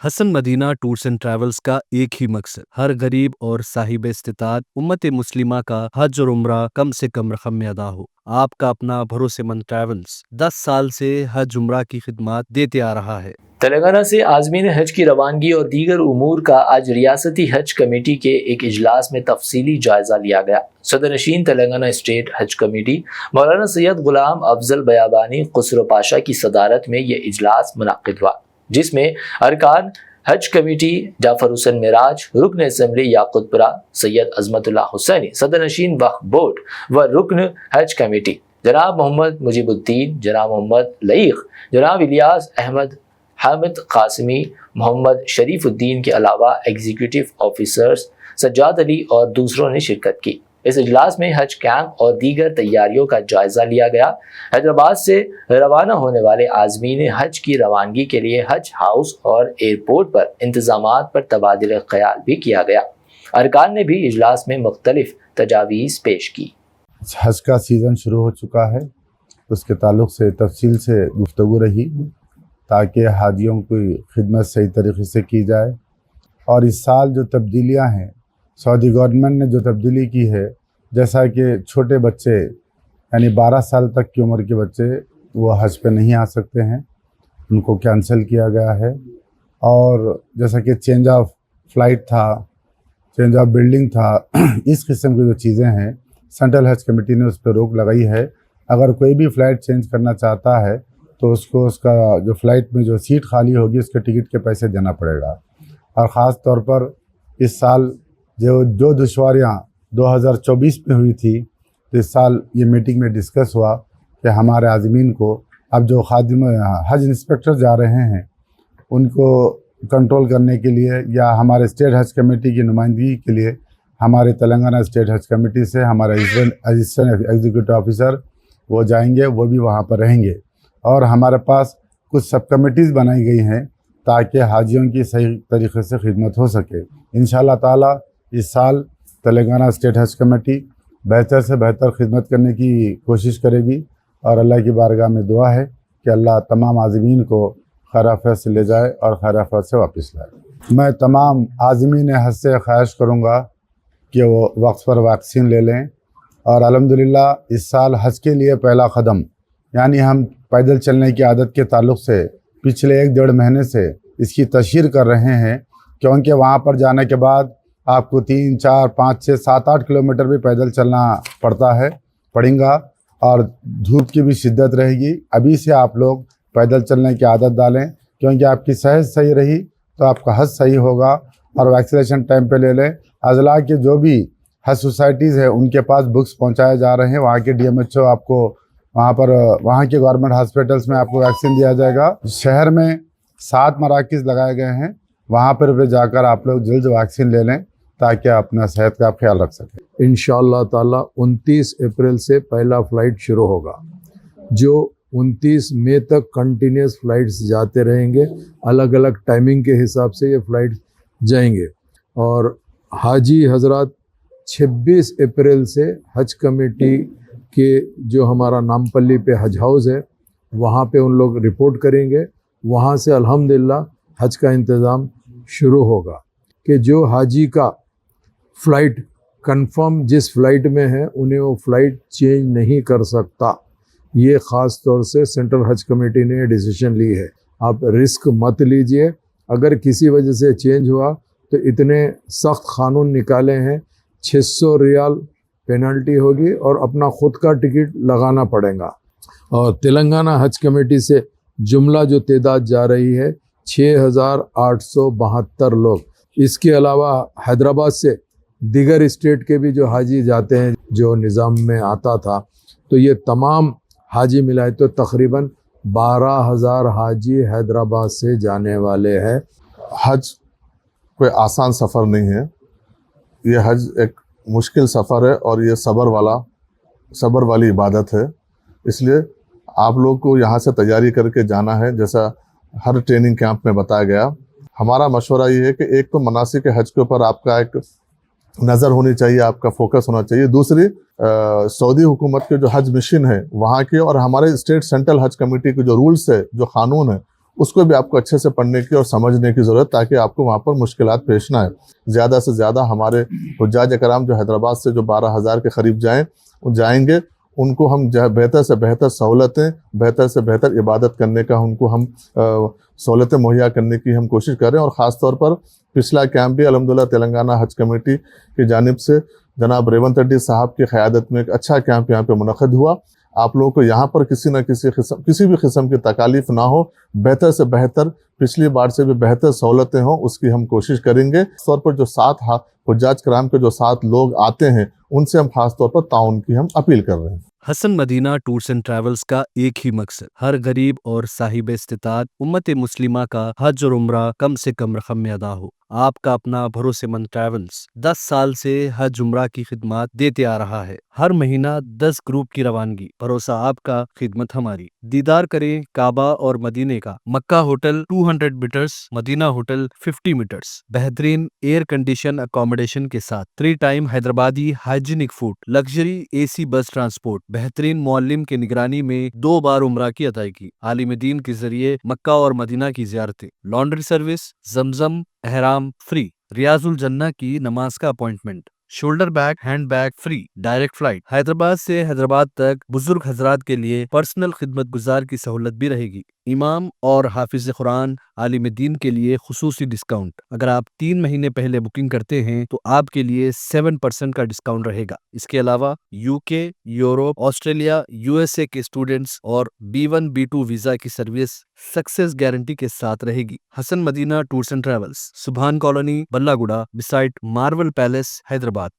Hasan Madina tours and travels का एक ही मकसद हर गरीब और साहिब इस्तिताअत उम्मत मुस्लिमा का हज और उम्रा कम से कम रकम में अदा हो। आपका अपना भरोसेमंद ट्रैवल्स 10 साल से हज उम्रा की खिदमत देते आ रहा है। तेलंगाना से आज़मीन हज की रवानगी और दीगर उमूर का आज रियासती हज कमेटी के एक इजलास में तफसीली जायजा लिया गया। सदर नशीन तेलंगाना स्टेट हज कमेटी मौलाना सैयद गुलाम अफजल बयाबानी खुसरो पाशा की सदारत में ये इजलास मुनक्किद हुआ, जिसमें अरकान हज कमेटी जाफर हुसैन मिराज, रुकन असम्बली याकुतपुरा सैयद अजमतुल्लाह हुसैनी, सदर नशीन वक्फ बोर्ड व रुकन हज कमेटी जनाब मोहम्मद मुजीबुद्दीन, जनाब मोहम्मद लईक, जनाब इलियास अहमद, हामिद कासिमी, मोहम्मद शरीफुद्दीन के अलावा एग्जीक्यूटिव ऑफिसर्स सज्जाद अली और दूसरों ने शिरकत की। इस इजलास में हज कैंप और दीगर तैयारियों का जायजा लिया गया। हैदराबाद से रवाना होने वाले आज़मीन हज की रवानगी के लिए हज हाउस और एयरपोर्ट पर इंतजामात पर तबादिल ख्याल भी किया गया। अरकान ने भी इजलास में मुख्तलिफ तजावीज़ पेश की। हज का सीज़न शुरू हो चुका है, उसके ताल्लुक़ से तफसील से गुफ्तगू रही ताकि हाजियों की खिदमत सही तरीके से की जाए। और इस साल जो तब्दीलियां हैं, सऊदी गवर्नमेंट ने जो तब्दीली की है, जैसा कि छोटे बच्चे यानी 12 साल तक की उम्र के बच्चे वो हज पे नहीं आ सकते हैं, उनको कैंसिल किया गया है। और जैसा कि चेंज ऑफ फ्लाइट था, चेंज ऑफ बिल्डिंग था, इस किस्म की जो चीज़ें हैं सेंट्रल हज कमेटी ने उस पर रोक लगाई है। अगर कोई भी फ़्लाइट चेंज करना चाहता है तो उसको उसका जो फ़्लाइट में जो सीट खाली होगी उसके टिकट के पैसे देना पड़ेगा। और ख़ास तौर पर इस साल जो दुश्वारियाँ 2024 में हुई थी, तो इस साल ये मीटिंग में डिस्कस हुआ कि हमारे आज़मीन को अब जो खादिम हज इंस्पेक्टर जा रहे हैं उनको कंट्रोल करने के लिए या हमारे स्टेट हज कमेटी की नुमाइंदगी के लिए हमारे तेलंगाना स्टेट हज कमेटी से हमारे असिस्टेंट एग्जीक्यूटिव ऑफिसर वो जाएंगे, वो भी वहाँ पर रहेंगे। और हमारे पास कुछ सब कमेटीज़ बनाई गई हैं ताकि हाजियों की सही तरीके से खिदमत हो सके। इंशाअल्लाह ताला इस साल तेलंगाना स्टेट हज कमेटी बेहतर से बेहतर खिदमत करने की कोशिश करेगी और अल्लाह की बारगाह में दुआ है कि अल्लाह तमाम आज़मीन को खैर आफियत से ले जाए और खैर आफियत से वापस लाए। मैं तमाम आज़मीन हज से ख्वाहिश करूँगा कि वो वक्त पर वैक्सीन ले लें। और अल्हम्दुलिल्लाह इस साल हज के लिए पहला कदम यानी हम पैदल चलने की आदत के ताल्लुक़ से पिछले 1-1.5 महीने से इसकी तशहीर कर रहे हैं, क्योंकि वहाँ पर जाने के बाद आपको 3, 4, 5, 6, 7, 8 किलोमीटर भी पैदल चलना पड़ेगा और धूप की भी शिद्दत रहेगी। अभी से आप लोग पैदल चलने की आदत डालें, क्योंकि आपकी सेहत सही रही तो आपका हज सही होगा। और वैक्सीनेशन टाइम पे ले लें। अजला के जो भी हज सोसाइटीज़ है उनके पास बुक्स पहुँचाए जा रहे हैं, वहाँ के DMHO आपको वहाँ के गवर्नमेंट हॉस्पिटल्स में आपको वैक्सीन दिया जाएगा। शहर में 7 मराकज़ लगाए गए हैं, वहाँ पर भी जाकर आप लोग जल्द वैक्सीन ले लें ताकि अपना सेहत का आप ख्याल रख सकें। इंशाअल्लाह ताला 29 अप्रैल से पहला फ़्लाइट शुरू होगा, जो 29 मई तक कंटिन्यूस फ़्लाइट्स जाते रहेंगे। अलग अलग टाइमिंग के हिसाब से ये फ़्लाइट जाएंगे। और हाजी हजरात 26 अप्रैल से हज कमेटी के जो हमारा नामपल्ली पे हज हाउस है वहाँ पे उन लोग रिपोर्ट करेंगे। वहाँ से अल्हम्दुलिल्लाह हज का इंतज़ाम शुरू होगा कि जो हाजी का फ़्लाइट कंफर्म जिस फ़्लाइट में है उन्हें वो फ़्लाइट चेंज नहीं कर सकता। ये ख़ास तौर से सेंट्रल हज कमेटी ने डिसीजन ली है। आप रिस्क मत लीजिए। अगर किसी वजह से चेंज हुआ तो इतने सख्त क़ानून निकाले हैं, 600 रियाल पेनल्टी होगी और अपना ख़ुद का टिकट लगाना पड़ेगा। और तेलंगाना हज कमेटी से जुमला जो तादाद जा रही है 6872 लोग। इसके अलावा हैदराबाद से दीगर स्टेट के भी जो हाजी जाते हैं जो निज़ाम में आता था, तो ये तमाम हाजी मिलाए तो तकरीबन 12,000 हाजी हैदराबाद से जाने वाले हैं। हज कोई आसान सफ़र नहीं है, ये हज एक मुश्किल सफ़र है और ये सब्र वाली इबादत है। इसलिए आप लोग को यहाँ से तैयारी करके जाना है, जैसा हर ट्रेनिंग कैंप में बताया गया। हमारा मशवरा ये है कि एक तो मनासिक हज के ऊपर आपका एक नज़र होनी चाहिए, आपका फोकस होना चाहिए। दूसरी सऊदी हुकूमत के जो हज मिशन है वहाँ के और हमारे स्टेट सेंट्रल हज कमेटी के जो रूल्स है, जो क़ानून है, उसको भी आपको अच्छे से पढ़ने की और समझने की ज़रूरत, ताकि आपको वहाँ पर मुश्किलात पेश ना आए। ज़्यादा से ज़्यादा हमारे हुज्जाज इकराम जो हैदराबाद से जो 12,000 के करीब जाएंगे, उनको हम बेहतर से बेहतर सहूलतें, बेहतर से बेहतर इबादत करने का उनको हम सहूलतें मुहैया करने की हम कोशिश कर रहे हैं। और ख़ास तौर पर पिछला कैंप भी अल्हम्दुलिल्लाह तेलंगाना हज कमेटी की जानिब से जनाब रेवंत रेड्डी साहब की क़यादत में एक अच्छा कैंप यहाँ पे मुनक़िद हुआ। आप लोगों को यहाँ पर किसी भी किस्म की तकालीफ ना हो, बेहतर से बेहतर, पिछली बार से भी बेहतर सहूलतें हों, उसकी हम कोशिश करेंगे। इस तौर पर जो 7 हुज्जाज कराम के जो 7 लोग आते हैं, उनसे हम खास तौर पर ताउन की हम अपील कर रहे हैं। Hasan Madina tours and travels का एक ही मकसद, हर गरीब और साहिब इस्तिताअत उम्मत मुस्लिमा का हज और उम्रा कम से कम रकम में अदा हो। आपका अपना भरोसेमंद ट्रैवल्स 10 साल से हज उम्रा की खिदमत देते आ रहा है। हर महीना 10 ग्रुप की रवानगी, भरोसा आपका, खिदमत हमारी। दीदार करें काबा और मदीने का। Makkah hotel 200 meters, Madina hotel 50 meters, बेहतरीन एयर कंडीशन अकोमोडेशन के साथ, 3 time Hyderabadi hygienic food, luxury AC bus transport, बेहतरीन मौल्लिम के निगरानी में 2 बार उम्रा की अदायगी, आलिम दीन के जरिए मक्का और मदीना की ज़ियारतें, लॉन्ड्री सर्विस, जमजम एहराम फ्री, रियाजुल जन्ना की नमाज का appointment, shoulder bag hand bag free, direct flight, Hyderabad से हैदराबाद तक बुजुर्ग हजरात के लिए पर्सनल खिदमत गुजार की सहूलत भी रहेगी। इमाम और हाफिज कुरान आलिम दीन के लिए खुसूसी डिस्काउंट। अगर आप 3 महीने पहले बुकिंग करते हैं तो आपके लिए 7% का डिस्काउंट रहेगा। इसके अलावा UK, यूरोप, ऑस्ट्रेलिया, USA के स्टूडेंट्स और B1 B2 वीजा की सर्विस सक्सेस गारंटी के साथ रहेगी। Hasan Madina tours and travels, Subhan colony, Ballaguda, beside Marvel Palace, Hyderabad.